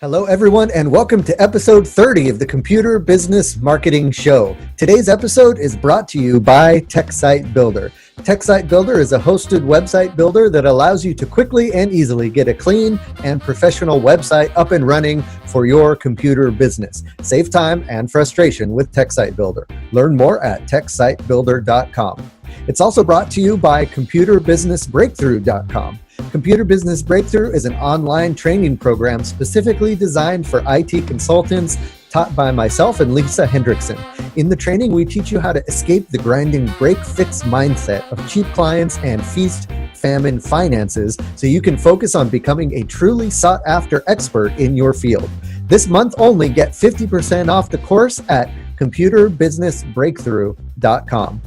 Hello, everyone, and welcome to episode 30 of the Computer Business Marketing Show. Today's episode is brought to you by TechSite Builder. TechSite Builder is a hosted website builder that allows you to quickly and easily get a clean and professional website up and running for your computer business. Save time and frustration with TechSite Builder. Learn more at techsitebuilder.com. It's also brought to you by computerbusinessbreakthrough.com. Computer Business Breakthrough is an online training program specifically designed for IT consultants, taught by myself and Lisa Hendrickson. In the training, we teach you how to escape the grinding break-fix mindset of cheap clients and feast-famine finances so you can focus on becoming a truly sought-after expert in your field. This month only, get 50% off the course at computerbusinessbreakthrough.com.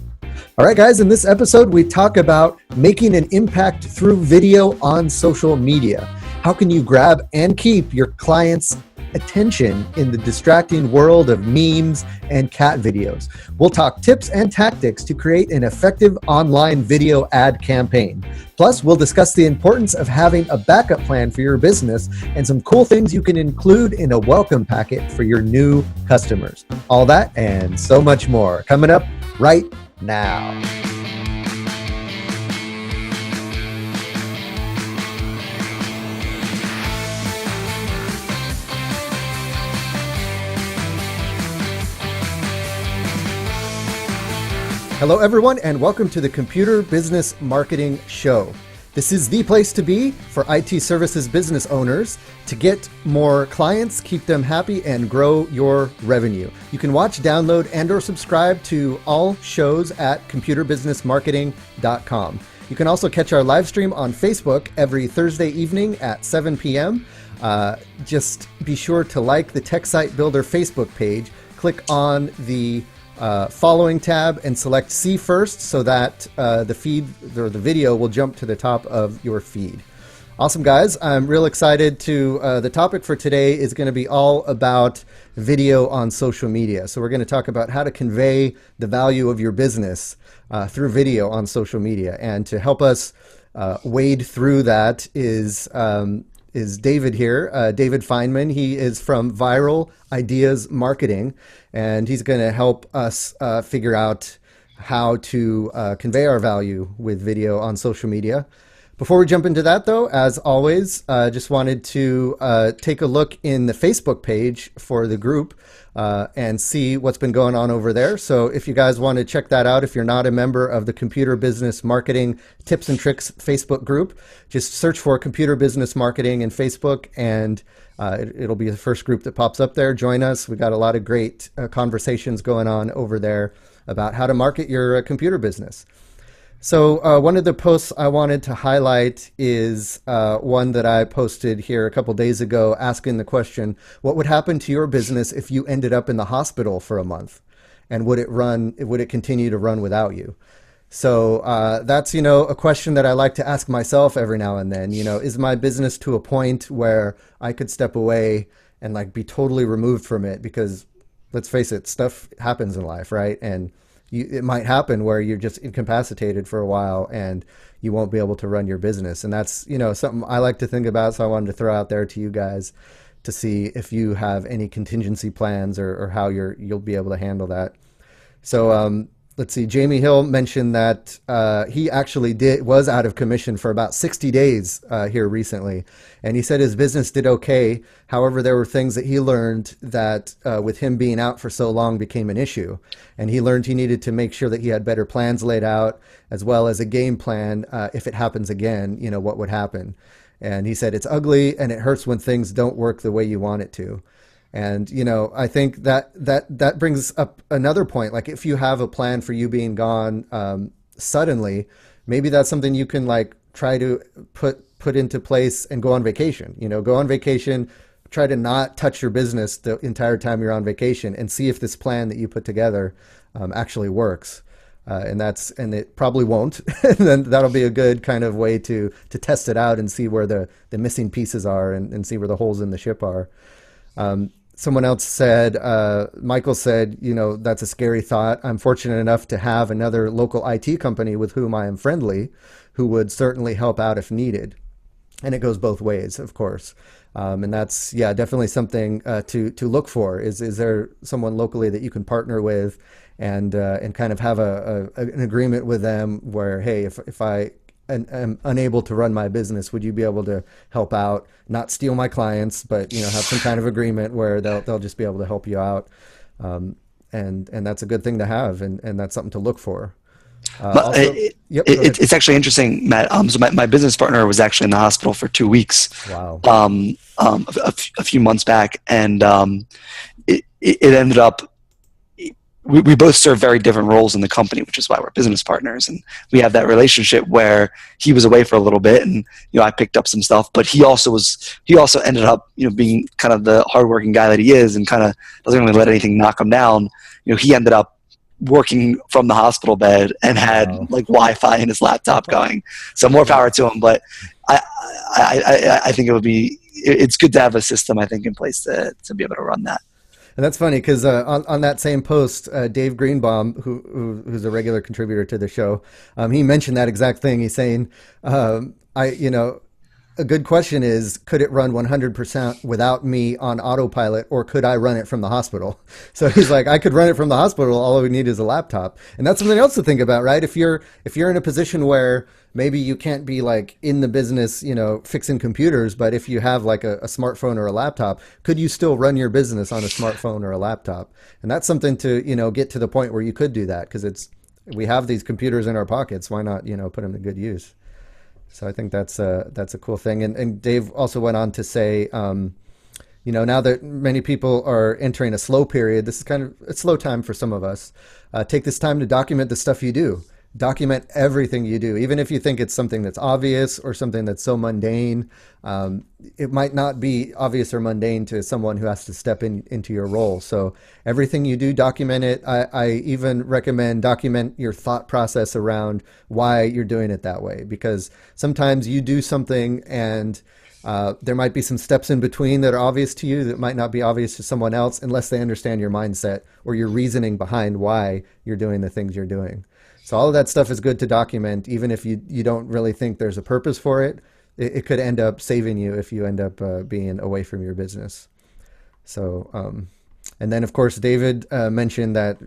All right, guys, in this episode, we talk about making an impact through video on social media. How can you grab and keep your clients' attention in the distracting world of memes and cat videos? We'll talk tips and tactics to create an effective online video ad campaign. Plus, we'll discuss the importance of having a backup plan for your business and some cool things you can include in a welcome packet for your new customers. All that and so much more coming up right now. Hello, everyone, and welcome to the Computer Business Marketing Show. This is the place to be for IT services business owners to get more clients, keep them happy, and grow your revenue. You can watch, download, and or subscribe to all shows at computerbusinessmarketing.com. You can also catch our live stream on Facebook every Thursday evening at 7 p.m. Just be sure to like the TechSite Builder Facebook page. Click on the following tab and select see first so that the feed or the video will jump to the top of your feed. Awesome, guys. I'm real excited to the topic for today is going to be all about video on social media. So we're going to talk about how to convey the value of your business through video on social media. And to help us wade through that is David here, David Fineman. He is from Viral Ideas Marketing, and he's going to help us figure out how to convey our value with video on social media. Before we jump into that, though, as always, just wanted to take a look in the Facebook page for the group and see what's been going on over there. So if you guys want to check that out, if you're not a member of the Computer Business Marketing Tips and Tricks Facebook group, just search for Computer Business Marketing in Facebook, and it'll be the first group that pops up there. Join us. We got a lot of great conversations going on over there about how to market your computer business. So one of the posts I wanted to highlight is one that I posted here a couple days ago asking the question, what would happen to your business if you ended up in the hospital for a month? And would it continue to run without you? So that's, a question that I like to ask myself every now and then. Is my business to a point where I could step away and be totally removed from it? Because let's face it, stuff happens in life, right? And it might happen where you're just incapacitated for a while and you won't be able to run your business. And that's, something I like to think about. So I wanted to throw out there to you guys to see if you have any contingency plans or how you'll be able to handle that. So let's see, Jamie Hill mentioned that he actually was out of commission for about 60 days here recently. And he said his business did okay. However, there were things that he learned that with him being out for so long became an issue. And he learned he needed to make sure that he had better plans laid out, as well as a game plan if it happens again, what would happen. And he said it's ugly and it hurts when things don't work the way you want it to. And, I think that brings up another point. Like if you have a plan for you being gone suddenly, maybe that's something you can try to put into place and go on vacation. Go on vacation, try to not touch your business the entire time you're on vacation and see if this plan that you put together actually works. And it probably won't. And then that'll be a good kind of way to test it out and see where the missing pieces are and see where the holes in the ship are. Someone else said, Michael said, that's a scary thought. I'm fortunate enough to have another local IT company with whom I am friendly, who would certainly help out if needed. And it goes both ways, of course. And that's, yeah, definitely something to look for. Is there someone locally that you can partner with and kind of have an agreement with them where, hey, if I am unable to run my business, would you be able to help out, not steal my clients, but have some kind of agreement where they'll just be able to help you out. And that's a good thing to have, and that's something to look for. It's actually interesting, Matt. So my business partner was actually in the hospital for 2 weeks. Wow. A few months back, and it ended up. We both serve very different roles in the company, which is why we're business partners, and we have that relationship where he was away for a little bit, and I picked up some stuff, but he also ended up being kind of the hardworking guy that he is, and kind of doesn't really let anything knock him down. He ended up working from the hospital bed and had like Wi-Fi in his laptop going. So more power to him, but I think it's good to have a system, I think, in place to be able to run that. And that's funny because on that same post, Dave Greenbaum, who's a regular contributor to the show, he mentioned that exact thing. He's saying, a good question is, could it run 100% without me on autopilot, or could I run it from the hospital? So he's like, I could run it from the hospital. All we need is a laptop. And that's something else to think about, right? If you're in a position where maybe you can't be like in the business, fixing computers, but if you have like a smartphone or a laptop, could you still run your business on a smartphone or a laptop? And that's something to, get to the point where you could do that, because we have these computers in our pockets. Why not, put them to good use? So I think that's a cool thing. And Dave also went on to say, now that many people are entering a slow period, this is kind of a slow time for some of us. Take this time to document the stuff you do. Document everything you do, even if you think it's something that's obvious or something that's so mundane. It might not be obvious or mundane to someone who has to step into your role. So everything you do, document it. I even recommend document your thought process around why you're doing it that way, because sometimes you do something and there might be some steps in between that are obvious to you that might not be obvious to someone else unless they understand your mindset or your reasoning behind why you're doing the things you're doing. So all of that stuff is good to document, even if you don't really think there's a purpose for it. It could end up saving you if you end up being away from your business. So, and then of course, David mentioned that,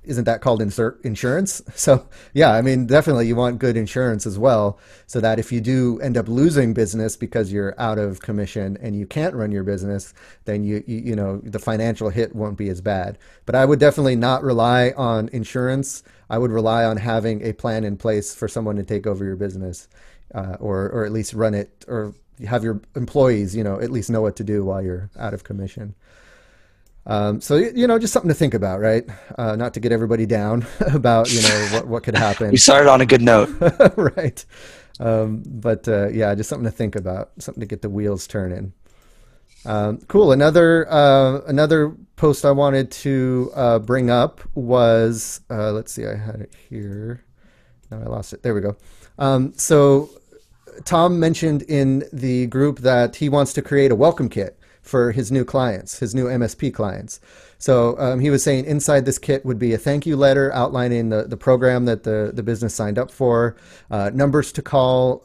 isn't that called insurance? So yeah, I mean, definitely you want good insurance as well, so that if you do end up losing business because you're out of commission and you can't run your business, then the financial hit won't be as bad. But I would definitely not rely on insurance. I would rely on having a plan in place for someone to take over your business, or at least run it, or have your employees, at least know what to do while you're out of commission. So, just something to think about, right? Not to get everybody down about, what could happen. We started on a good note. Right. But yeah, just something to think about, something to get the wheels turning. Cool. Another post I wanted to bring up was, let's see, I had it here. No, I lost it. There we go. So Tom mentioned in the group that he wants to create a welcome kit for his new clients, his new MSP clients. So he was saying inside this kit would be a thank you letter outlining the program that the business signed up for, numbers to call,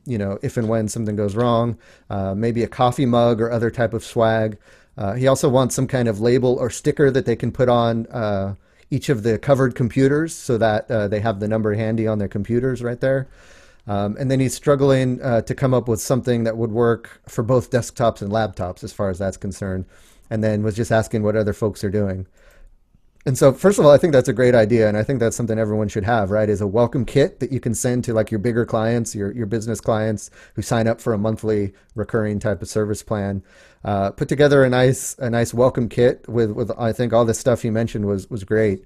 if and when something goes wrong, maybe a coffee mug or other type of swag. He also wants some kind of label or sticker that they can put on each of the covered computers so that they have the number handy on their computers right there. And then he's struggling to come up with something that would work for both desktops and laptops as far as that's concerned. And then was just asking what other folks are doing. And so first of all, I think that's a great idea. And I think that's something everyone should have, right? Is a welcome kit that you can send to like your bigger clients, your business clients who sign up for a monthly recurring type of service plan. Put together a nice welcome kit with I think all the stuff he mentioned was great.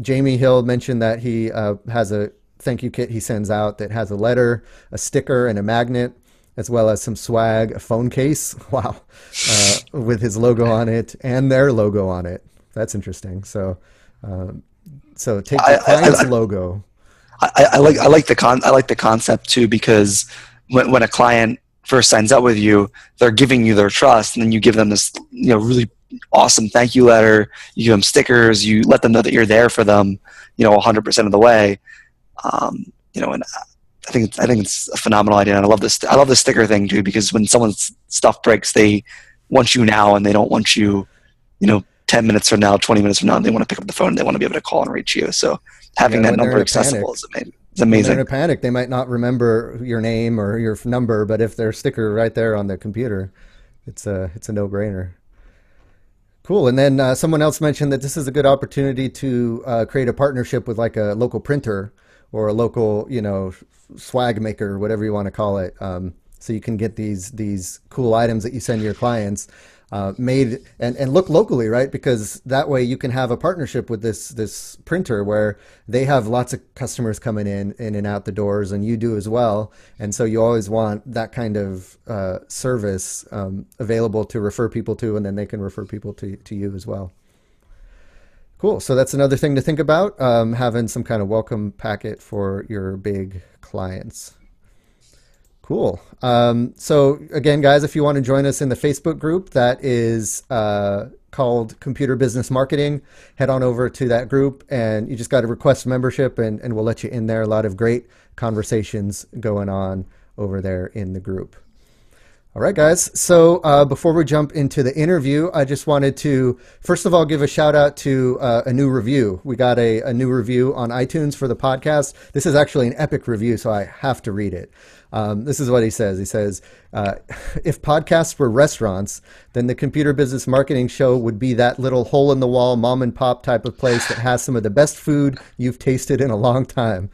Jamie Hill mentioned that he has a thank you kit he sends out that has a letter, a sticker, and a magnet, as well as some swag, a phone case. Wow. With his logo on it and their logo on it. That's interesting. So take the client's logo. I like the concept too, because when a client first signs up with you, they're giving you their trust, and then you give them this really awesome thank you letter. You give them stickers. You let them know that you're there for them 100% of the way. And I think it's a phenomenal idea. And I love this. I love the sticker thing too, because when someone's stuff breaks, they want you now, and they don't want you, 10 minutes from now, 20 minutes from now. They want to pick up the phone. And they want to be able to call and reach you. So having that number accessible is amazing. It's amazing. When they're in a panic, they might not remember your name or your number, but if there's a sticker right there on the computer, it's a no-brainer. Cool. And then someone else mentioned that this is a good opportunity to create a partnership with like a local printer or a local, swag maker, whatever you want to call it. So you can get these cool items that you send your clients made and look locally, right? Because that way you can have a partnership with this printer where they have lots of customers coming in and out the doors, and you do as well. And so you always want that kind of service available to refer people to, and then they can refer people to you as well. Cool. So that's another thing to think about, having some kind of welcome packet for your big clients. Cool. So again, guys, if you want to join us in the Facebook group that is called Computer Business Marketing, head on over to that group, and you just got to request membership, and we'll let you in there. A lot of great conversations going on over there in the group. All right, guys. So before we jump into the interview, I just wanted to, first of all, give a shout out to a new review. We got a new review on iTunes for the podcast. This is actually an epic review, so I have to read it. This is what he says. He says, if podcasts were restaurants, then the Computer Business Marketing Show would be that little hole-in-the-wall mom and pop type of place that has some of the best food you've tasted in a long time.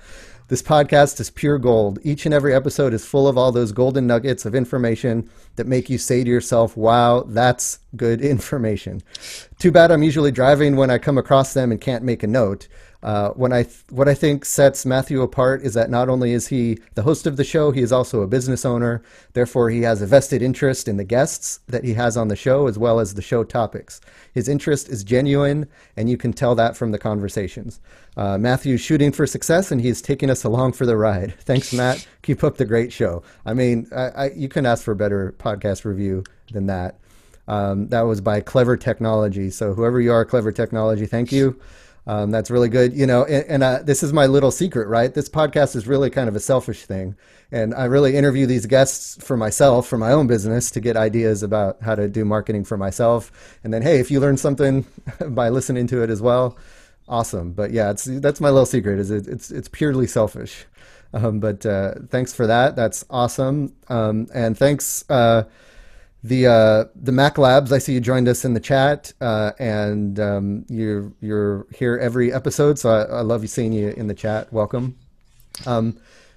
This podcast is pure gold. Each and every episode is full of all those golden nuggets of information that make you say to yourself, wow, that's good information. Too bad I'm usually driving when I come across them and can't make a note. What I think sets Matthew apart is that not only is he the host of the show, he is also a business owner. Therefore, he has a vested interest in the guests that he has on the show, as well as the show topics. His interest is genuine, and you can tell that from the conversations. Matthew's shooting for success, and he's taking us along for the ride. Thanks, Matt. Keep up the great show. I mean, you couldn't ask for a better podcast review than that. That was by Clever Technology. So whoever you are, Clever Technology, thank you. That's really good. And this is my little secret, right? This podcast is really kind of a selfish thing. And I really interview these guests for myself, for my own business, to get ideas about how to do marketing for myself. And then, hey, if you learn something by listening to it as well, awesome. But yeah, that's my little secret, is it's purely selfish. But thanks for that. That's awesome. And thanks, the Mac Labs. I see you joined us in the chat, and you're here every episode, so I love you seeing you in the chat. Welcome.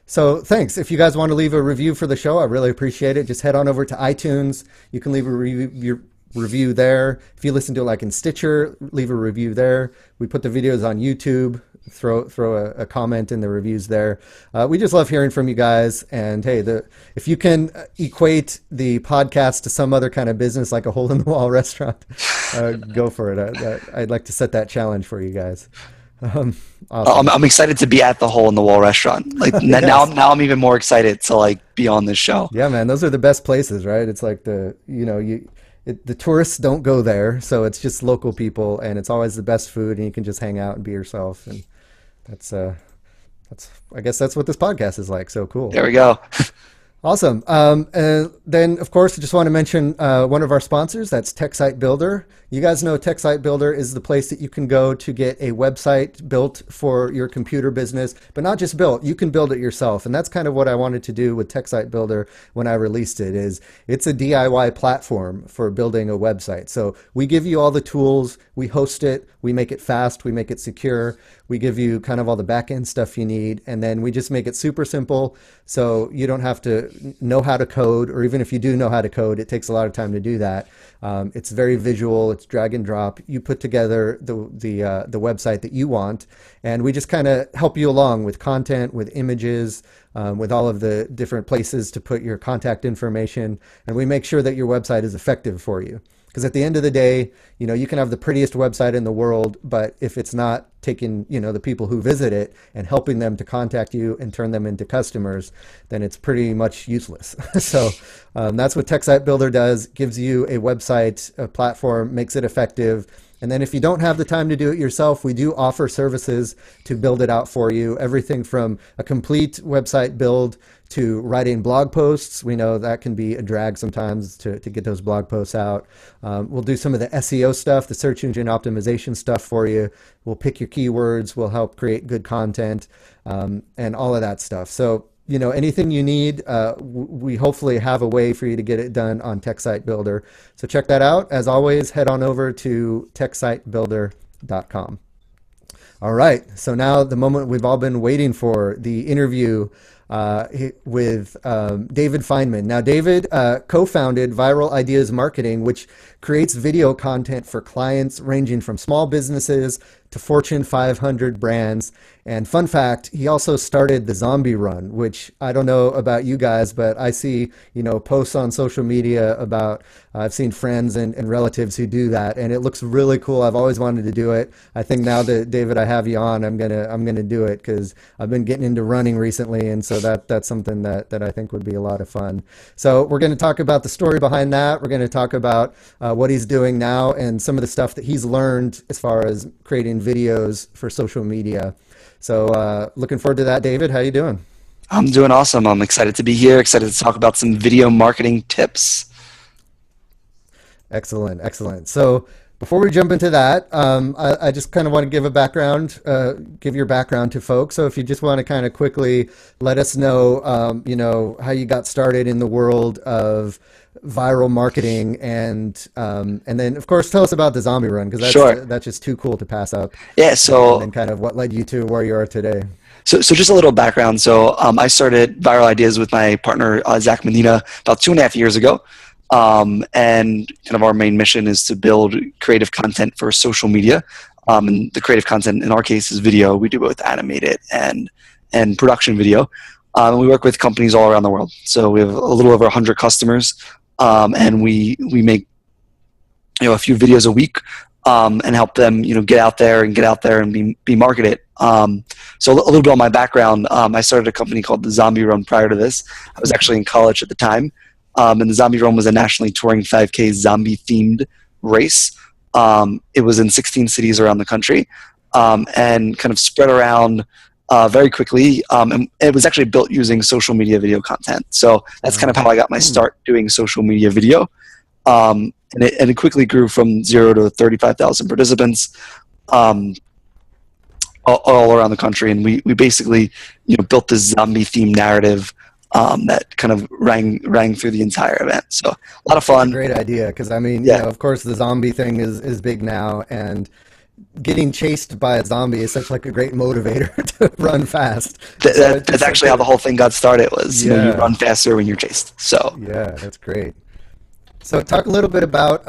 So thanks. If you guys want to leave a review for the show, I really appreciate it. Just head on over to iTunes. You can leave a review there. If you listen to it like in Stitcher, leave a review there. We put the videos on YouTube. Throw a comment in the reviews there. We just love hearing from you guys. And hey, if you can equate the podcast to some other kind of business, like a hole-in-the-wall restaurant, go for it. I'd like to set that challenge for you guys. Awesome. I'm excited to be at the hole-in-the-wall restaurant. Like yes. now I'm even more excited to like be on this show. Yeah, man, those are the best places, right? It's like the tourists don't go there, so it's just local people, and it's always the best food, and you can just hang out and be yourself. And that's I guess that's what this podcast is like. So cool. There we go. Awesome. And then, of course, I just want to mention one of our sponsors. That's TechSite Builder. You guys know TechSite Builder is the place that you can go to get a website built for your computer business, but not just built. You can build it yourself. And that's kind of what I wanted to do with TechSite Builder when I released it. It's a DIY platform for building a website. So we give you all the tools. We host it. We make it fast. We make it secure. We give you kind of all the back-end stuff you need, and then we just make it super simple, so you don't have to know how to code, or even if you do know how to code, it takes a lot of time to do that. It's very visual. It's drag and drop. You put together the website that you want, and we just kind of help you along with content, with images, with all of the different places to put your contact information, and we make sure that your website is effective for you. Because at the end of the day, you can have the prettiest website in the world, but if it's not taking, the people who visit it and helping them to contact you and turn them into customers, then it's pretty much useless. So that's what TechSite Builder does. Gives you a website, a platform, makes it effective, And then if you don't have the time to do it yourself, we do offer services to build it out for you. Everything from a complete website build to writing blog posts. We know that can be a drag sometimes to get those blog posts out. We'll do some of the SEO stuff, the search engine optimization stuff for you. We'll pick your keywords. We'll help create good content and all of that stuff. So, anything you need, we hopefully have a way for you to get it done on TechSite Builder. So check that out. As always, head on over to techsitebuilder.com. All right. So now the moment we've all been waiting for, the interview with David Fineman. Now, David co-founded Viral Ideas Marketing, which creates video content for clients ranging from small businesses to Fortune 500 brands. And fun fact, he also started the Zombie Run, which I don't know about you guys, but I see, posts on social media about, I've seen friends and relatives who do that, and it looks really cool. I've always wanted to do it. I think now that, David, I have you on, I'm gonna do it because I've been getting into running recently, and so that's something that I think would be a lot of fun. So we're going to talk about the story behind that. We're going to talk about what he's doing now and some of the stuff that he's learned as far as creating videos for social media. So looking forward to that. David, how you doing? I'm doing awesome. I'm excited to be here, excited to talk about some video marketing tips. Excellent, excellent. So before we jump into that, I just kind of want to give a background, give your background to folks. So if you just want to kind of quickly let us know, how you got started in the world of viral marketing, and then of course tell us about the Zombie Run, because that's just too cool to pass up. Yeah. So and kind of what led you to where you are today. So just a little background. So I started Viral Ideas with my partner Zach Medina about 2.5 years ago. And kind of our main mission is to build creative content for social media. And the creative content in our case is video. We do both animated and production video. And we work with companies all around the world. So we have a little over 100 customers, and we make a few videos a week, and help them get out there and be marketed. So a little bit on my background. I started a company called the Zombie Run prior to this. I was actually in college at the time. And the Zombie Run was a nationally touring 5K zombie-themed race. It was in 16 cities around the country, and kind of spread around very quickly. And it was actually built using social media video content. So that's kind of how I got my start doing social media video. And it quickly grew from 0 to 35,000 participants all around the country. And we basically built this zombie-themed narrative that kind of rang through the entire event. So a lot of fun. Great idea, because of course the zombie thing is big now, and getting chased by a zombie is such like a great motivator to run fast. That's actually how the whole thing got started. Was you run faster when you're chased. So yeah, that's great. So talk a little bit about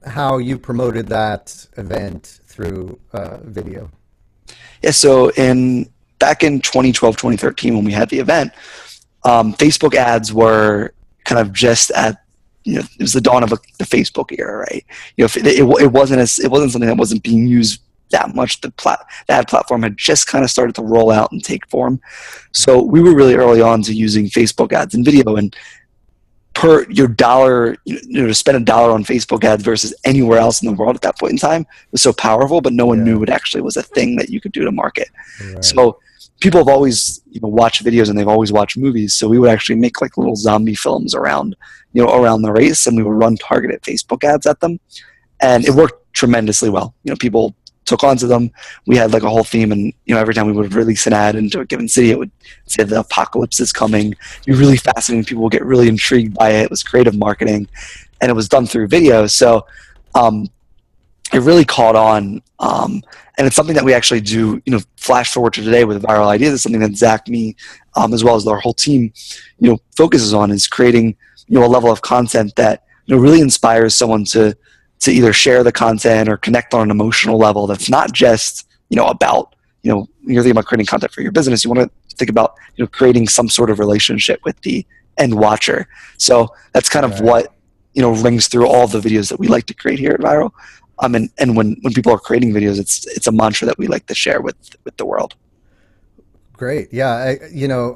how you promoted that event through video. Yeah. So back in 2012, 2013, when we had the event. Facebook ads were kind of just at, it was the dawn of the Facebook era, right? It wasn't something that wasn't being used that much. The ad platform had just kind of started to roll out and take form. So we were really early on to using Facebook ads and video, and per your dollar, to spend $1 on Facebook ads versus anywhere else in the world at that point in time was so powerful, but no one knew it actually was a thing that you could do to market. Right. So people have always watched videos, and they've always watched movies. So we would actually make like little zombie films around the race, and we would run targeted Facebook ads at them, and it worked tremendously well. People took onto them. We had like a whole theme, and every time we would release an ad into a given city, it would say the apocalypse is coming. It'd be really fascinating. People would get really intrigued by it. It was creative marketing, and it was done through video. So it really caught on. And it's something that we actually do, flash forward to today with Viral Ideas. It's something that Zach, me, as well as our whole team, focuses on, is creating, a level of content that, really inspires someone to either share the content or connect on an emotional level. That's not just, about, you're thinking about creating content for your business. You want to think about, creating some sort of relationship with the end watcher. So that's kind of what, rings through all the videos that we like to create here at Viral. And when people are creating videos, it's a mantra that we like to share with the world. Great. Yeah.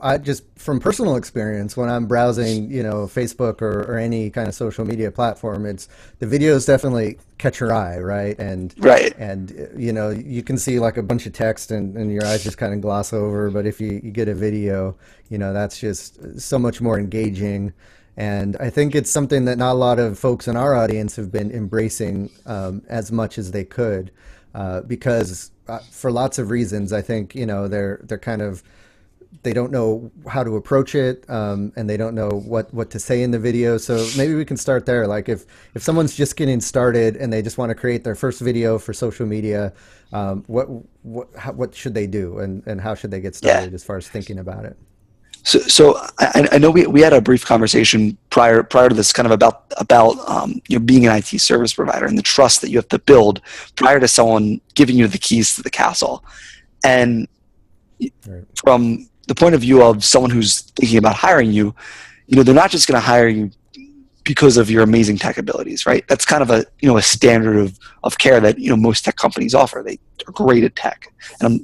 I just from personal experience, when I'm browsing, Facebook or any kind of social media platform, it's the videos definitely catch your eye, right? Right. You can see like a bunch of text and your eyes just kind of gloss over. But if you get a video, that's just so much more engaging. And I think it's something that not a lot of folks in our audience have been embracing as much as they could, because for lots of reasons. I think they're kind of, they don't know how to approach it, and they don't know what to say in the video. So maybe we can start there. Like if someone's just getting started and they just want to create their first video for social media, what should they do, and how should they get started as far as thinking about it? So I know we had a brief conversation prior to this, kind of about being an IT service provider and the trust that you have to build prior to someone giving you the keys to the castle. And Right. from the point of view of someone who's thinking about hiring you, they're not just going to hire you because of your amazing tech abilities, right? That's kind of a standard of care that most tech companies offer. They are great at tech, and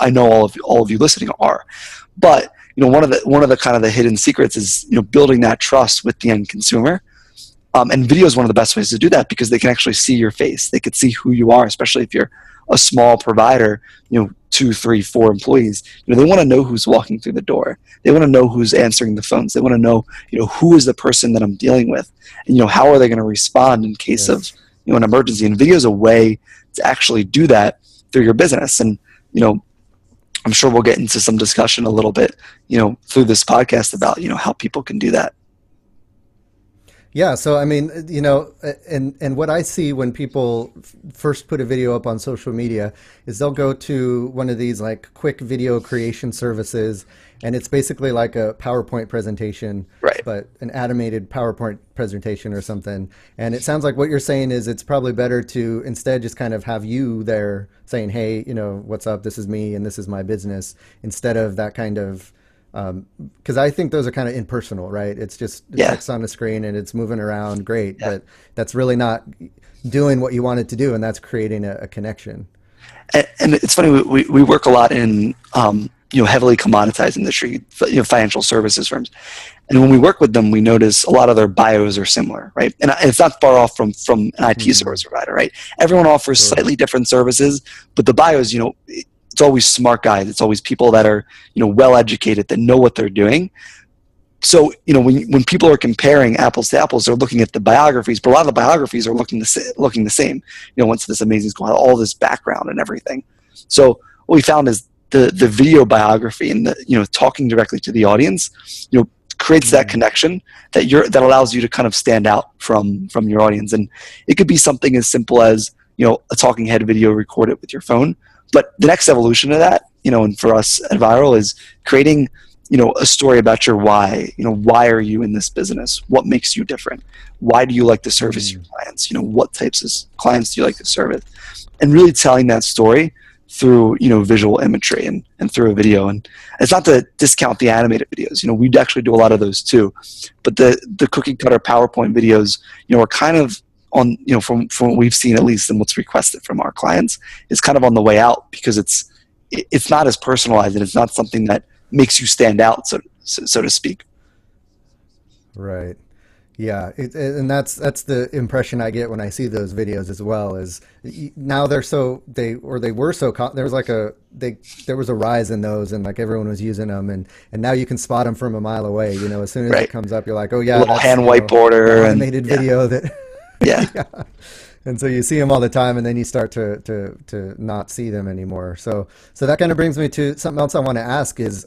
I know all of you listening are, but one of the kind of the hidden secrets is building that trust with the end consumer. And video is one of the best ways to do that, because they can actually see your face. They can see who you are, especially if you're a small provider, 2, 3, 4 employees. They want to know who's walking through the door. They want to know who's answering the phones. They want to know, who is the person that I'm dealing with, and how are they going to respond in case of an emergency. And video is a way to actually do that through your business. And I'm sure we'll get into some discussion a little bit, through this podcast about how people can do that. Yeah, so I mean, and what I see when people first put a video up on social media is they'll go to one of these like quick video creation services, and it's basically like a PowerPoint presentation, Right. but an animated PowerPoint presentation or something. And it sounds like what you're saying is it's probably better to instead just kind of have you there saying, hey, what's up? This is me and this is my business, instead of that kind of, because I think those are kind of impersonal, right? It's just text on the screen and it's moving around, great, but that's really not doing what you want it to do, and that's creating a connection. And it's funny, we work a lot in heavily commoditized industry, financial services firms, and when we work with them, we notice a lot of their bios are similar, right? And it's not far off from an IT service provider, right? Everyone offers slightly different services, but the bios, it's always smart guys. It's always people that are, well educated, that know what they're doing. So, when people are comparing apples to apples, they're looking at the biographies, but a lot of the biographies are looking the same. Once this amazing school had all this background and everything. So what we found is the video biography and the, talking directly to the audience, creates that connection that allows you to kind of stand out from your audience. And it could be something as simple as, a talking head video recorded with your phone. But the next evolution of that, and for us at Viral, is creating, a story about your why. Why are you in this business? What makes you different? Why do you like to service your clients? What types of clients do you like to service? And really telling that story through, visual imagery and through a video. And it's not to discount the animated videos. We actually do a lot of those too. But the cookie cutter PowerPoint videos, are kind of on, from what we've seen, at least, and what's requested from our clients, is kind of on the way out, because it's not as personalized, and it's not something that makes you stand out, so to speak. Right. Yeah, and that's the impression I get when I see those videos as well. Is now there was there was a rise in those, and like everyone was using them, and now you can spot them from a mile away. As soon as it comes up, you're like, oh yeah, that's hand whiteboarder, animated video that. Yeah. Yeah. And so you see them all the time, and then you start to not see them anymore. So that kind of brings me to something else I want to ask is,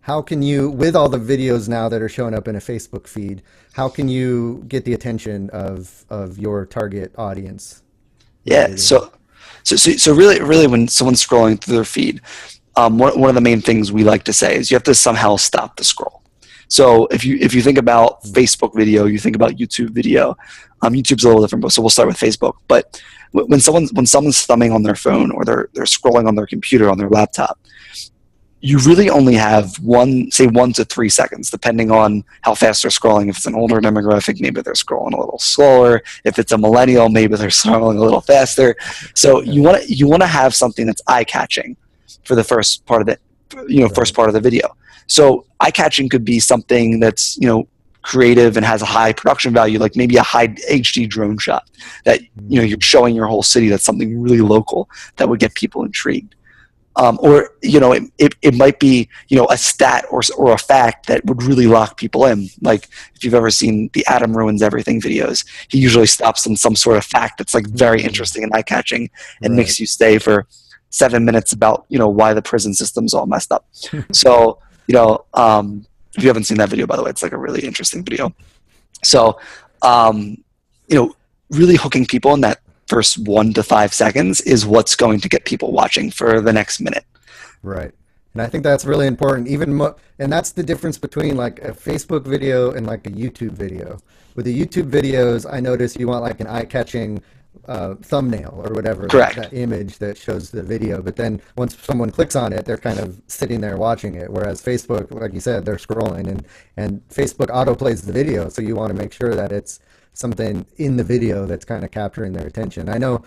how can you, with all the videos now that are showing up in a Facebook feed, how can you get the attention of your target audience? Yeah. So really when someone's scrolling through their feed, one of the main things we like to say is you have to somehow stop the scroll. So if you think about Facebook video, you think about YouTube video. YouTube's a little different, so we'll start with Facebook. But when someone's thumbing on their phone, or they're scrolling on their computer, on their laptop, you really only have 1 to 3 seconds, depending on how fast they're scrolling. If it's an older demographic, maybe they're scrolling a little slower. If it's a millennial, maybe they're scrolling a little faster. So you want to have something that's eye-catching for the first part of it. first part of the video. So eye catching could be something that's, creative and has a high production value, like maybe a high HD drone shot that, you're showing your whole city. That's something really local that would get people intrigued. Or it might be a stat or a fact that would really lock people in. Like if you've ever seen the Adam Ruins Everything videos, he usually stops on some sort of fact that's like very interesting and eye-catching and makes you stay for 7 minutes about why the prison system's all messed up. So if you haven't seen that video, by the way, it's like a really interesting video. So really hooking people in that first 1 to 5 seconds is what's going to get people watching for the next minute. Right. And I think that's really important. And that's the difference between like a Facebook video and like a YouTube video. With the YouTube videos, I notice you want like an eye-catching thumbnail or whatever, Correct. That image that shows the video. But then once someone clicks on it, they're kind of sitting there watching it. Whereas Facebook, like you said, they're scrolling, and Facebook autoplays the video. So you want to make sure that it's something in the video that's kind of capturing their attention. I know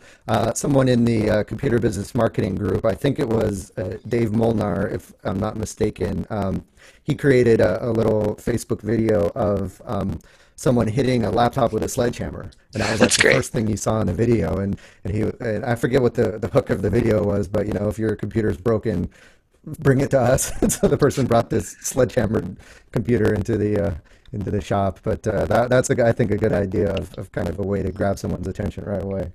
someone in the computer business marketing group, I think it was Dave Molnar, if I'm not mistaken, he created a little Facebook video of someone hitting a laptop with a sledgehammer, and that was like the first thing you saw in the video. And I forget what the hook of the video was, but if your computer's broken, bring it to us. So the person brought this sledgehammer computer into the shop. But that's I think a good idea of kind of a way to grab someone's attention right away.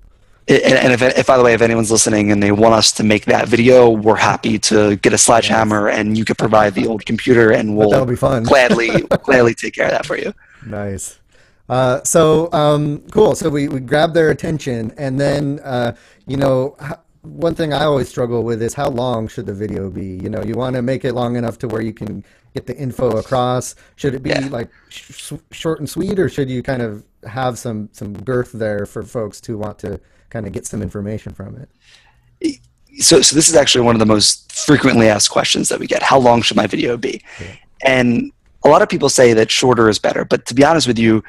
And if by the way, if anyone's listening and they want us to make that video, we're happy to get a sledgehammer, and you could provide the old computer, and we'll that'll be fun. gladly take care of that for you. Nice. Cool. So we grab their attention, and then one thing I always struggle with is how long should the video be? You want to make it long enough to where you can get the info across. Should it be like short and sweet, or should you kind of have some girth there for folks to want to kind of get some information from it? So this is actually one of the most frequently asked questions that we get. How long should my video be? Yeah. And a lot of people say that shorter is better, but to be honest with you,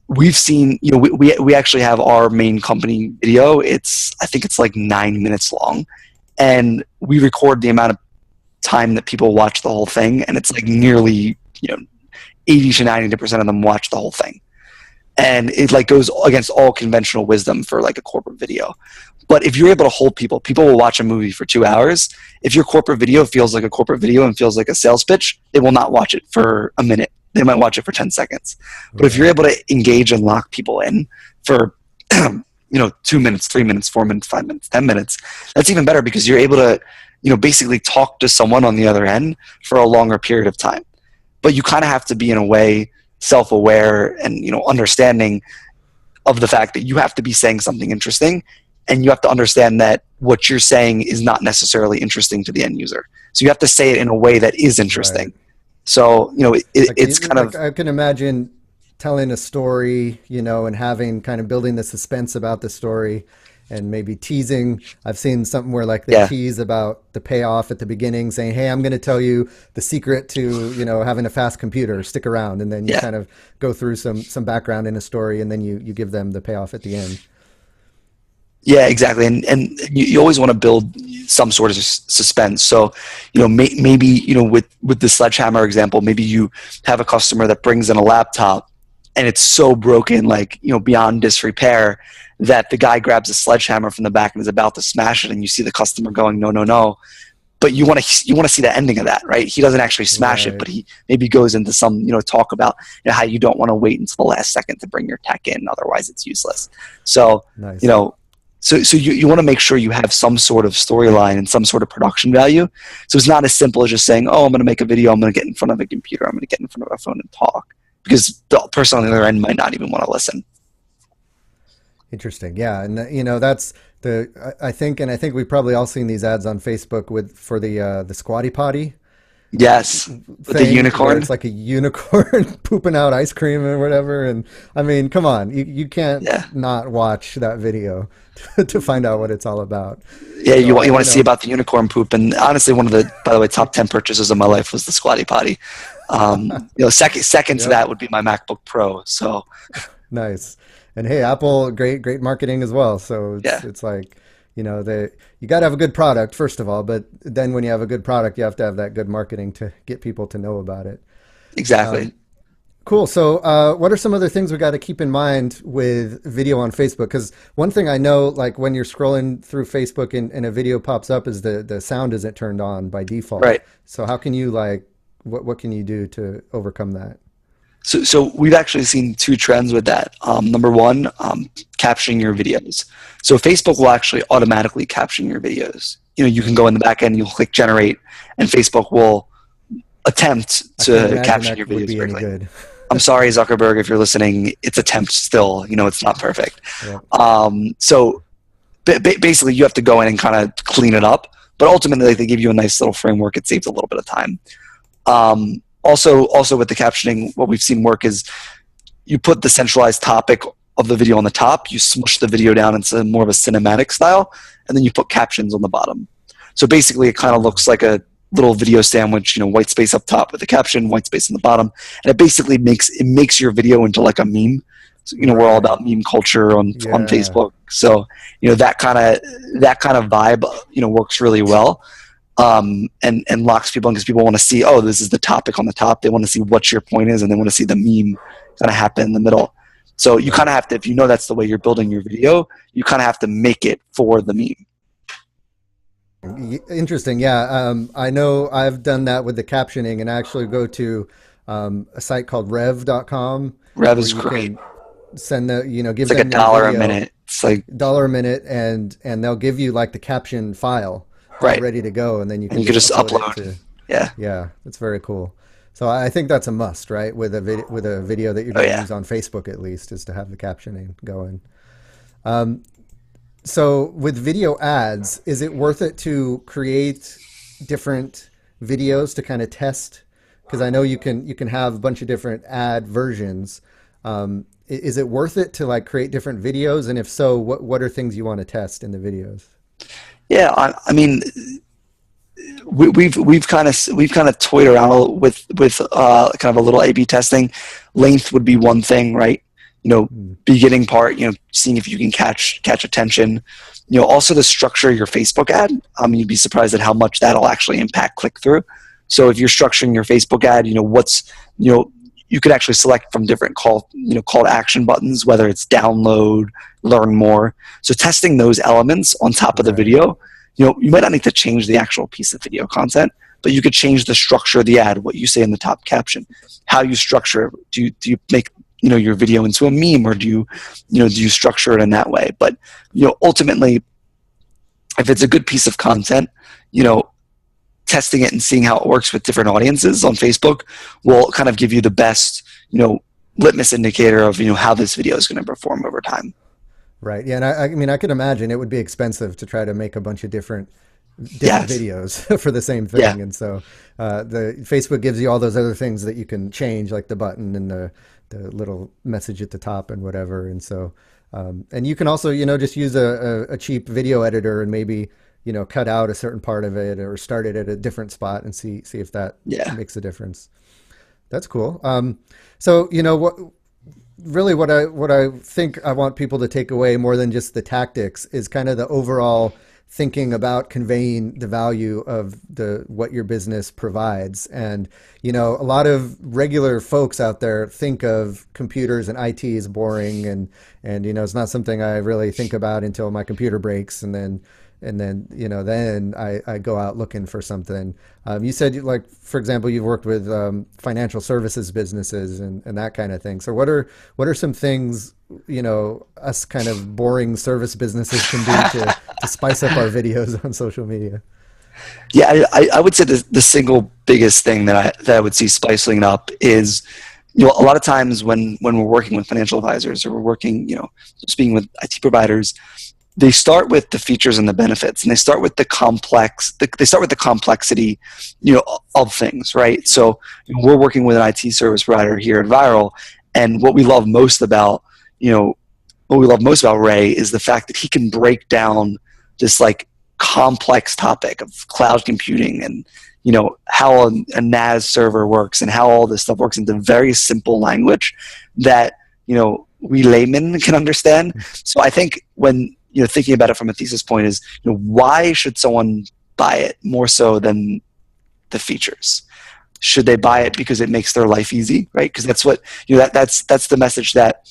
we've seen, we actually have our main company video. I think it's like 9 minutes long, and we record the amount of time that people watch the whole thing, and it's like nearly 80 to 90% of them watch the whole thing. And it like goes against all conventional wisdom for like a corporate video. But if you're able to hold people will watch a movie for 2 hours. If your corporate video feels like a corporate video and feels like a sales pitch, they will not watch it for a minute. They might watch it for 10 seconds. But if you're able to engage and lock people in for 2 minutes, 3 minutes, 4 minutes, 5 minutes, 10 minutes, that's even better, because you're able to basically talk to someone on the other end for a longer period of time. But you kind of have to be, in a way, self-aware and understanding of the fact that you have to be saying something interesting, and you have to understand that what you're saying is not necessarily interesting to the end user. So you have to say it in a way that is interesting. Right. So it's kind of, I can imagine telling a story, and having kind of building the suspense about the story, and maybe teasing. I've seen something where like they tease about the payoff at the beginning, saying, "Hey, I'm going to tell you the secret to having a fast computer. Stick around," and then you kind of go through some background in a story, and then you give them the payoff at the end. Yeah, exactly. And you always want to build some sort of suspense. So, maybe with the sledgehammer example, maybe you have a customer that brings in a laptop, and it's so broken, like beyond disrepair, that the guy grabs a sledgehammer from the back and is about to smash it, and you see the customer going, no, no, no. But you want to see the ending of that, right? He doesn't actually smash it, but he maybe goes into some talk about how you don't want to wait until the last second to bring your tech in, otherwise it's useless. So nice. So you want to make sure you have some sort of storyline and some sort of production value. So it's not as simple as just saying, oh, I'm going to make a video, I'm going to get in front of a computer, I'm going to get in front of a phone and talk, because the person on the other end might not even want to listen. Interesting. Yeah. And that's I think we've probably all seen these ads on Facebook for the Squatty Potty. Yes. With the unicorn. It's like a unicorn pooping out ice cream or whatever. And I mean, come on, you can't not watch that video to find out what it's all about. Yeah. You want to see about the unicorn poop. And honestly, one of the, by the way, top 10 purchases of my life was the Squatty Potty. Second to that would be my MacBook Pro. So nice. And hey, Apple, great marketing as well. So it's like, you got to have a good product first of all, but then when you have a good product, you have to have that good marketing to get people to know about it. Exactly. Cool. So, what are some other things we got to keep in mind with video on Facebook? Because one thing I know, like when you're scrolling through Facebook and a video pops up, is the sound isn't turned on by default. Right. So, how can you what can you do to overcome that? So we've actually seen two trends with that. Number one, captioning your videos. So Facebook will actually automatically caption your videos. You can go in the back end, you'll click generate, and Facebook will attempt to caption your videos correctly. I'm sorry, Zuckerberg, if you're listening, it's attempt still. It's not perfect. Yeah. So basically, you have to go in and kind of clean it up. But ultimately, they give you a nice little framework. It saves a little bit of time. Also with the captioning, what we've seen work is you put the centralized topic of the video on the top, you smush the video down into more of a cinematic style, and then you put captions on the bottom. So basically, it kind of looks like a little video sandwich, white space up top with the caption, white space in the bottom, and it basically makes your video into like a meme. So, we're all about meme culture on Facebook, so that kind of vibe works really well, and locks people in because people want to see, oh, this is the topic on the top. They want to see what your point is, and they want to see the meme kind of happen in the middle. So you kind of have to, if that's the way you're building your video, you kind of have to make it for the meme. Interesting. Yeah. I know I've done that with the captioning, and I actually go to a site called rev.com. Rev is great. Send give it's like them $1 a minute. It's like $1 a minute, and they'll give you like the caption file ready to go, and then you can just upload it. Yeah. It's very cool. So I think that's a must, right? With a video that you're going to use on Facebook, at least, is to have the captioning going. So with video ads, is it worth it to create different videos to kind of test? Because I know you can have a bunch of different ad versions. Is it worth it to create different videos? And if so, what are things you want to test in the videos? Yeah, I mean, we've kind of toyed around with kind of a little A/B testing. Length would be one thing, right? Beginning part, seeing if you can catch attention. Also the structure of your Facebook ad. You'd be surprised at how much that'll actually impact click through. So if you're structuring your Facebook ad, you could actually select from different call to action buttons, whether it's download, learn more. So testing those elements on top of the video, you might not need to change the actual piece of video content, but you could change the structure of the ad, what you say in the top caption, how you structure it. Do you make your video into a meme, or do you structure it in that way? But ultimately, if it's a good piece of content, testing it and seeing how it works with different audiences on Facebook will kind of give you the best litmus indicator of how this video is going to perform over time. Right. Yeah, and I mean, I could imagine it would be expensive to try to make a bunch of different videos for the same thing. Yeah. And so the Facebook gives you all those other things that you can change, like the button and the little message at the top and whatever. And so and you can also just use a cheap video editor and maybe cut out a certain part of it or start it at a different spot and see if that makes a difference. That's cool. So what I think I want people to take away more than just the tactics is kind of the overall thinking about conveying the value of what your business provides. And a lot of regular folks out there think of computers and IT as boring, and it's not something I really think about until my computer breaks, and then I go out looking for something. You said, for example, you've worked with financial services businesses and that kind of thing. So what are some things us kind of boring service businesses can do to spice up our videos on social media? Yeah, I would say the single biggest thing that I would see spicing up is a lot of times when we're working with financial advisors or we're working speaking with IT providers, they start with the features and the benefits, and they start with the complexity, of things, right? So we're working with an IT service provider here at Viral, and what we love most about Ray is the fact that he can break down this complex topic of cloud computing and how a NAS server works and how all this stuff works into very simple language that we laymen can understand. So I think when thinking about it from a thesis point is, why should someone buy it more so than the features? Should they buy it because it makes their life easy, right? Because that's what, that's the message that,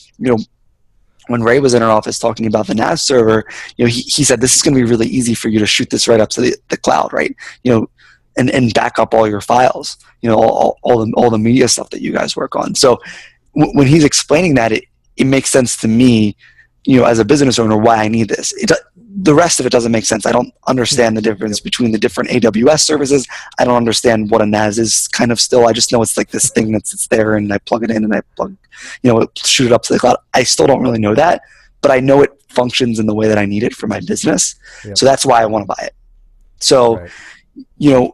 when Ray was in our office talking about the NAS server, he said, this is going to be really easy for you to shoot this right up to the cloud, right? And back up all your files, all the media stuff that you guys work on. So when he's explaining that, it makes sense to me, as a business owner, why I need this. The rest of it doesn't make sense. I don't understand the difference between the different AWS services. I don't understand what a NAS is kind of still. I just know it's like this thing that sits there and I plug it in and I shoot it up to the cloud. I still don't really know that, but I know it functions in the way that I need it for my business. Yep. So that's why I want to buy it. So, right.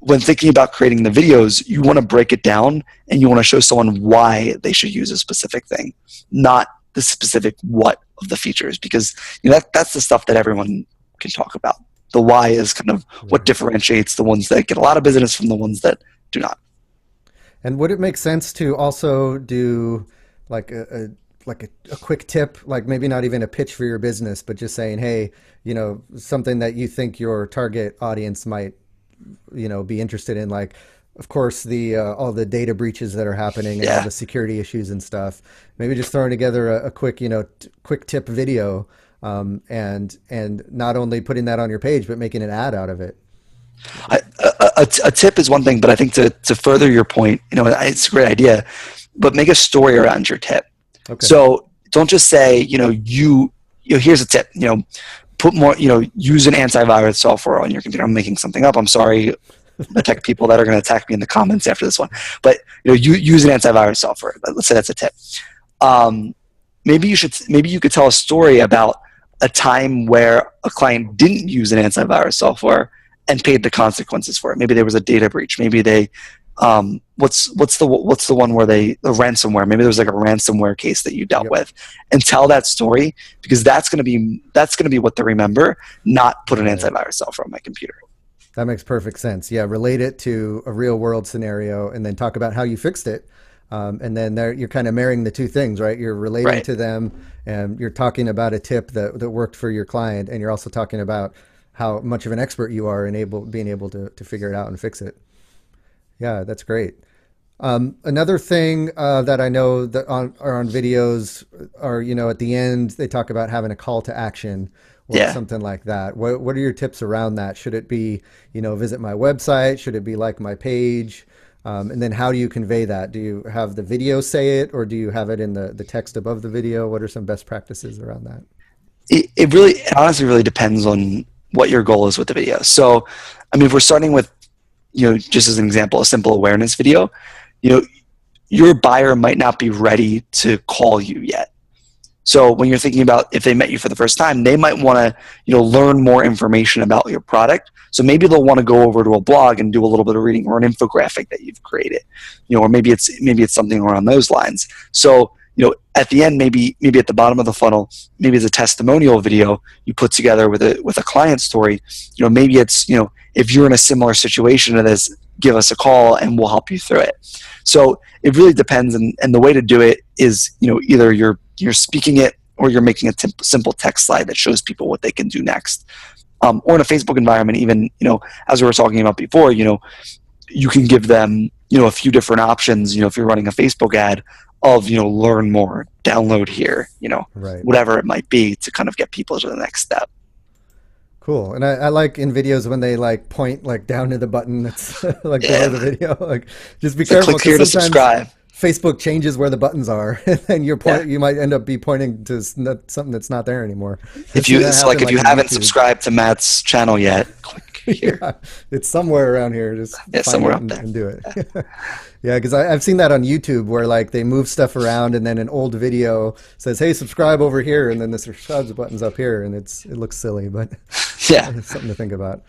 When thinking about creating the videos, you want to break it down and you want to show someone why they should use a specific thing, not the specific what of the features, because that's the stuff that everyone can talk about. The why is kind of what differentiates the ones that get a lot of business from the ones that do not. And would it make sense to also do like a quick tip, like maybe not even a pitch for your business, but just saying, hey, something that you think your target audience might, be interested in, like, of course, the all the data breaches that are happening and all the security issues and stuff. Maybe just throwing together a quick, quick tip video, and not only putting that on your page, but making an ad out of it. A tip is one thing, but I think to further your point, it's a great idea, but make a story around your tip. Okay. So don't just say, here's a tip, put more, use an antivirus software on your computer. I'm making something up. I'm sorry, the tech people that are going to attack me in the comments after this one. But you use an antivirus software. Let's say that's a tip. Maybe you could tell a story about a time where a client didn't use an antivirus software and paid the consequences for it. Maybe there was a data breach. Maybe they what's the one where the ransomware, maybe there was like a ransomware case that you dealt with, and tell that story, because that's going to be what they remember, not put an antivirus software on my computer. That makes perfect sense. Yeah, relate it to a real world scenario and then talk about how you fixed it. And then you're kind of marrying the two things, right? You're relating to them and you're talking about a tip that worked for your client, and you're also talking about how much of an expert you are in being able to figure it out and fix it. Yeah, that's great. Another thing that I know that are on videos are, at the end, they talk about having a call to action or something like that. What are your tips around that? Should it be, visit my website? Should it be like my page? And then how do you convey that? Do you have the video say it, or do you have it in the text above the video? What are some best practices around that? It honestly really depends on what your goal is with the video. So, if we're starting with, just as an example, a simple awareness video, your buyer might not be ready to call you yet. So when you're thinking about if they met you for the first time, they might want to, learn more information about your product. So maybe they'll want to go over to a blog and do a little bit of reading, or an infographic that you've created, or maybe it's something around those lines. So, at the end, maybe at the bottom of the funnel, maybe it's a testimonial video you put together with a client story. Maybe it's, if you're in a similar situation to this, give us a call and we'll help you through it. So it really depends, and the way to do it is, either you're speaking it, or you're making a simple text slide that shows people what they can do next. Or in a Facebook environment, even, as we were talking about before, you can give them, a few different options, if you're running a Facebook ad of, learn more, download here, whatever it might be, to kind of get people to the next step. Cool. And I like in videos when they point down to the button that's below the video, just be careful. Click here to subscribe. Facebook changes where the buttons are, and then you might end up pointing to something that's not there anymore. If you haven't subscribed to Matt's channel yet, click here. It's somewhere around here. Just somewhere up there and do it. Yeah, because I've seen that on YouTube where they move stuff around, and then an old video says, "Hey, subscribe over here," and then the subscribe button's up here, and it looks silly, but it's something to think about.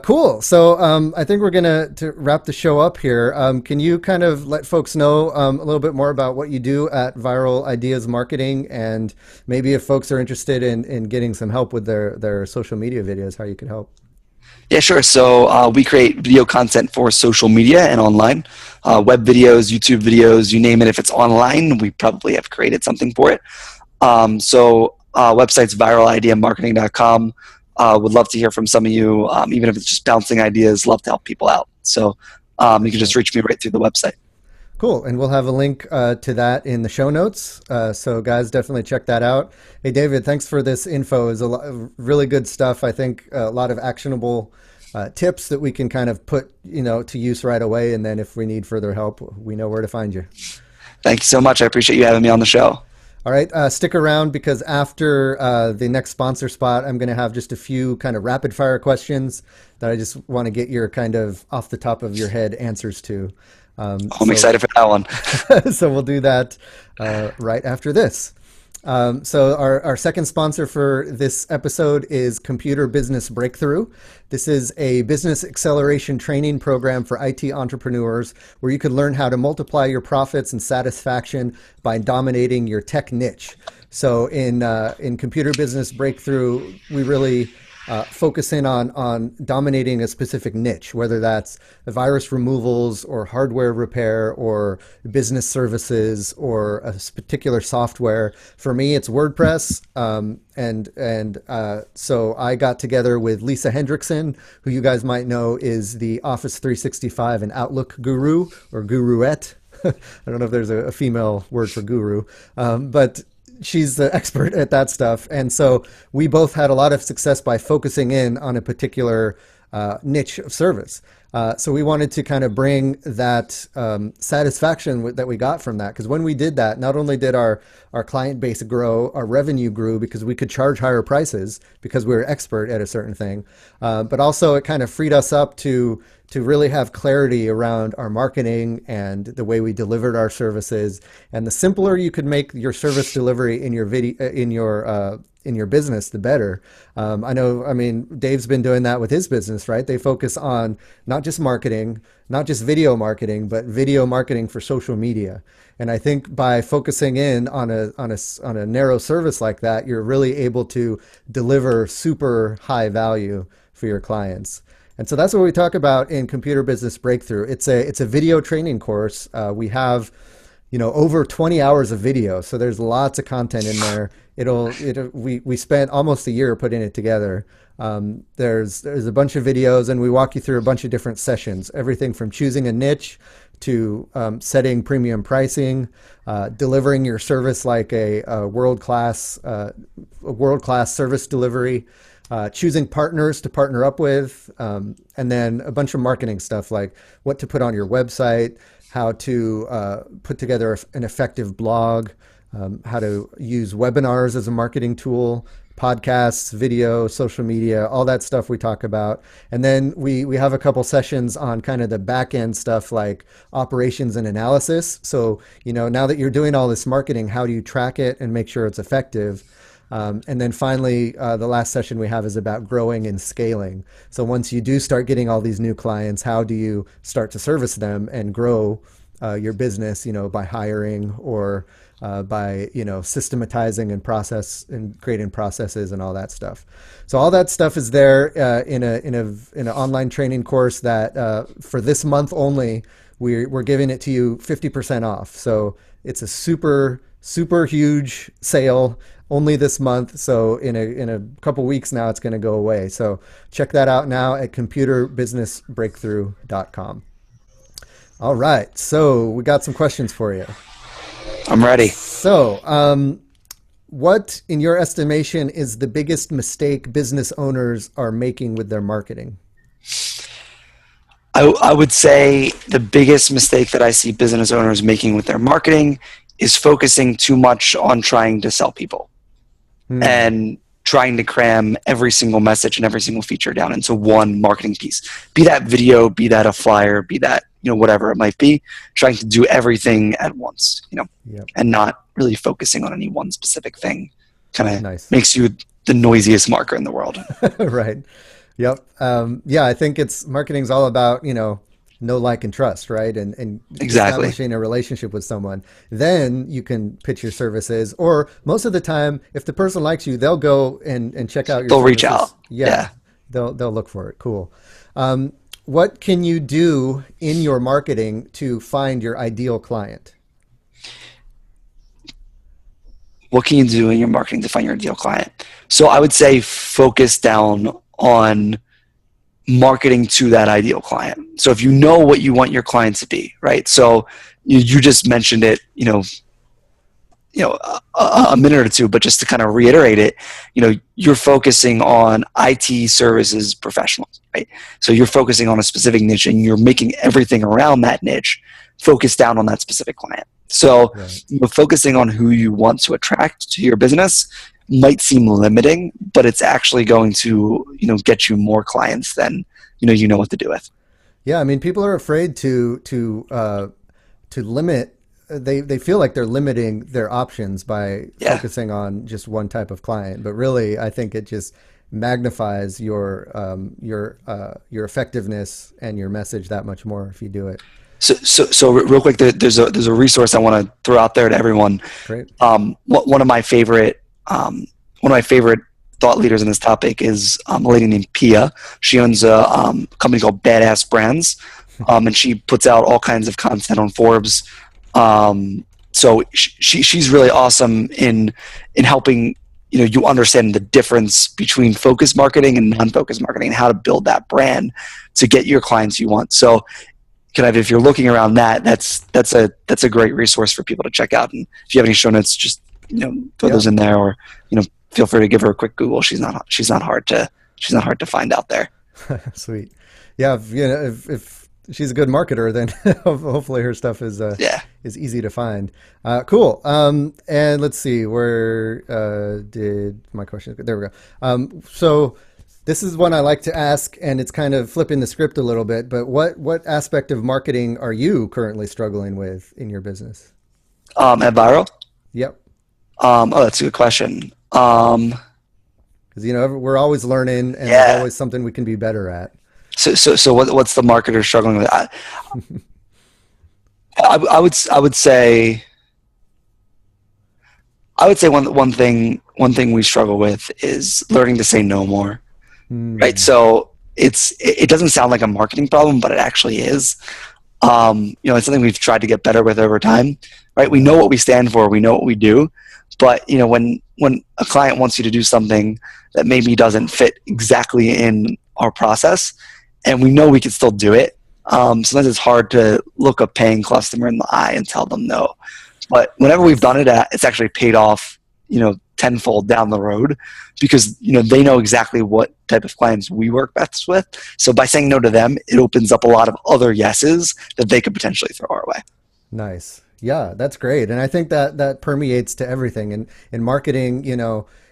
Cool. So I think we're to wrap the show up here. Can you kind of let folks know a little bit more about what you do at Viral Ideas Marketing, and maybe if folks are interested in getting some help with their social media videos, how you could help? Yeah, sure. So we create video content for social media and online, web videos, YouTube videos, you name it. If it's online, we probably have created something for it. So website's viralideamarketing.com. Would love to hear from some of you, even if it's just bouncing ideas. Love to help people out. So you can just reach me right through the website. Cool. And we'll have a link to that in the show notes. So guys, definitely check that out. Hey, David, thanks for this info. It's a lot of really good stuff. I think a lot of actionable tips that we can kind of put, to use right away. And then if we need further help, we know where to find you. Thank you so much. I appreciate you having me on the show. All right. Stick around, because after the next sponsor spot, I'm going to have just a few kind of rapid fire questions that I just want to get your kind of off the top of your head answers to. I'm excited for that one. So we'll do that right after this. So our second sponsor for this episode is Computer Business Breakthrough. This is a business acceleration training program for IT entrepreneurs where you can learn how to multiply your profits and satisfaction by dominating your tech niche. So in Computer Business Breakthrough, we really focus in on dominating a specific niche, whether that's virus removals or hardware repair or business services or a particular software. For me, it's WordPress. So I got together with Lisa Hendrickson, who you guys might know is the Office 365 and Outlook guru or guruette. I don't know if there's a female word for guru, but she's the expert at that stuff. And so we both had a lot of success by focusing in on a particular niche of service. So we wanted to kind of bring that satisfaction that we got from that. Because when we did that, not only did our client base grow, our revenue grew because we could charge higher prices because we were expert at a certain thing. But also it kind of freed us up to really have clarity around our marketing and the way we delivered our services. And the simpler you could make your service delivery in your video, in your business, the better. Dave's been doing that with his business, right? They focus on not just marketing, not just video marketing, but video marketing for social media. And I think by focusing in on a narrow service like that, you're really able to deliver super high value for your clients. And so that's what we talk about in Computer Business Breakthrough. It's a video training course. We have, over 20 hours of video. So there's lots of content in there. We spent almost a year putting it together. There's a bunch of videos, and we walk you through a bunch of different sessions, everything from choosing a niche to setting premium pricing, delivering your service like a world-class service delivery, choosing partners to partner up with, and then a bunch of marketing stuff like what to put on your website, how to put together an effective blog, how to use webinars as a marketing tool, podcasts, video, social media, all that stuff we talk about. And then we have a couple sessions on kind of the back end stuff like operations and analysis. So, now that you're doing all this marketing, how do you track it and make sure it's effective? And then finally, the last session we have is about growing and scaling. So once you do start getting all these new clients, how do you start to service them and grow your business, by hiring or by, systematizing and creating processes and all that stuff. So all that stuff is there in an online training course that for this month only, we're giving it to you 50% off. So it's a super huge sale only this month. So in a couple weeks now, it's going to go away. So check that out now at computerbusinessbreakthrough.com. All right. So we got some questions for you. I'm ready. So what, in your estimation, is the biggest mistake business owners are making with their marketing? I would say the biggest mistake that I see business owners making with their marketing is focusing too much on trying to sell people and trying to cram every single message and every single feature down into one marketing piece. Be that video, be that a flyer, be that, whatever it might be, trying to do everything at once, and not really focusing on any one specific thing kind of makes you the noisiest marketer in the world. Right. Yep. I think marketing's all about, know, like, and trust, right? And exactly. Establishing a relationship with someone. Then you can pitch your services. Or most of the time, if the person likes you, they'll go and check out your They'll services. reach out. Yeah. They'll look for it. Cool. What can you do in your marketing to find your ideal client? what can you do in your marketing to find your ideal client? So I would say focus down on marketing to that ideal client. So if you know what you want your client to be, right? So you just mentioned it, a minute or two, but just to kind of reiterate it, you're focusing on IT services professionals, right? So you're focusing on a specific niche and you're making everything around that niche focus down on that specific client. So focusing on who you want to attract to your business might seem limiting, but it's actually going to, get you more clients than, you know what to do with. Yeah. I mean, people are afraid to limit. They feel like they're limiting their options by focusing on just one type of client, but really, I think it just magnifies your effectiveness and your message that much more if you do it. So real quick, there's a resource I want to throw out there to everyone. Great. One of my favorite thought leaders in this topic is a lady named Pia. She owns a company called Badass Brands, and she puts out all kinds of content on Forbes. So she's really awesome in helping you understand the difference between focus marketing and non-focus marketing and how to build that brand to get your clients you want. So if you're looking around that's a great resource for people to check out. And if you have any show notes, just throw those in there, or feel free to give her a quick Google. She's not hard to find out there. Sweet. Yeah. If she's a good marketer, then hopefully her stuff is easy to find. Cool. And let's see, where did my question go? There we go. So this is one I like to ask, and it's kind of flipping the script a little bit, but what aspect of marketing are you currently struggling with in your business? At Viral? Yep. That's a good question. Because we're always learning, and there's always something we can be better at. So what's the marketer struggling with? I would say one thing we struggle with is learning to say no more. Right. So it doesn't sound like a marketing problem, but it actually is. It's something we've tried to get better with over time. Right. We know what we stand for. We know what we do. But when a client wants you to do something that maybe doesn't fit exactly in our process, and we know we can still do it, sometimes it's hard to look a paying customer in the eye and tell them no. But whenever we've done it, it's actually paid off, tenfold down the road, because they know exactly what type of clients we work best with. So by saying no to them, it opens up a lot of other yeses that they could potentially throw our way. Nice. Yeah, that's great. And I think that permeates to everything. And in marketing,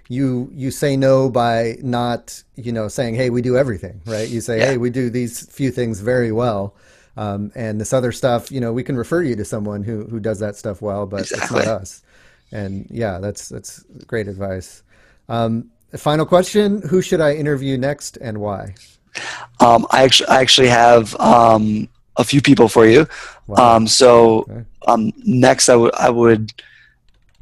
you say no by not, saying, hey, we do everything, right? You say, hey, we do these few things very well. And this other stuff, we can refer you to someone who does that stuff well, but It's not us. And yeah, that's great advice. Final question: who should I interview next, and why? I actually have a few people for you. Wow. Next, I would,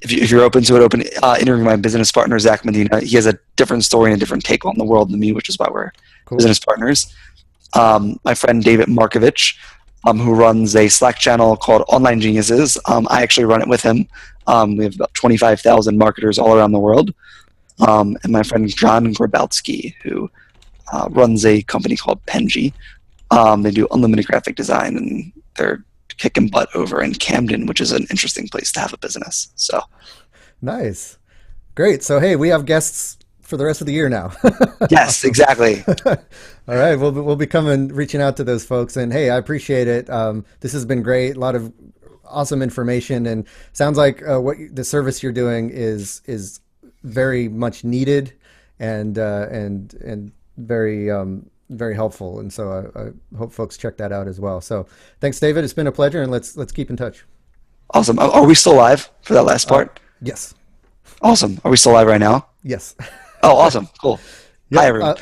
if you're open to it, interview my business partner Zach Medina. He has a different story and a different take on the world than me, which is why we're business partners. My friend David Markovich, who runs a Slack channel called Online Geniuses. I actually run it with him. We have about 25,000 marketers all around the world. And my friend John Grabowski, who runs a company called Penji. They do unlimited graphic design, and they're kicking butt over in Camden, which is an interesting place to have a business. So nice. Great. So, hey, we have guests for the rest of the year now. Yes, exactly. All right. We'll be reaching out to those folks, and hey, I appreciate it. This has been great. A lot of awesome information, and sounds like the service you're doing is very much needed and very very helpful. And so I hope folks check that out as well. So thanks, David. It's been a pleasure, and let's keep in touch. Awesome. Are we still live for that last part? Yes. Awesome. Are we still live right now? Yes. Oh, awesome. Cool. Yep. Hi, everyone.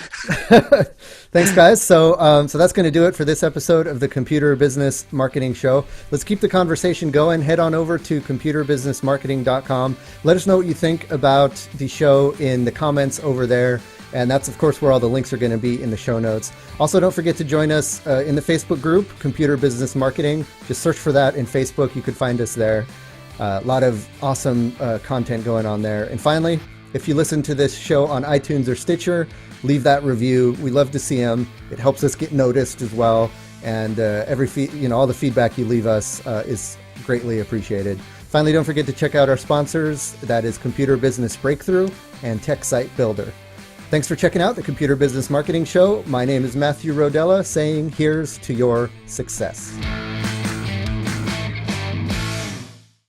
Thanks, guys. So that's going to do it for this episode of the Computer Business Marketing Show. Let's keep the conversation going. Head on over to computerbusinessmarketing.com. Let us know what you think about the show in the comments over there. And that's, of course, where all the links are going to be in the show notes. Also, don't forget to join us in the Facebook group, Computer Business Marketing. Just search for that in Facebook. You could find us there. A lot of awesome content going on there. And finally, if you listen to this show on iTunes or Stitcher, leave that review. We love to see them. It helps us get noticed as well. And all the feedback you leave us is greatly appreciated. Finally, don't forget to check out our sponsors. That is Computer Business Breakthrough and Tech Site Builder. Thanks for checking out the Computer Business Marketing Show. My name is Matthew Rodella, saying here's to your success.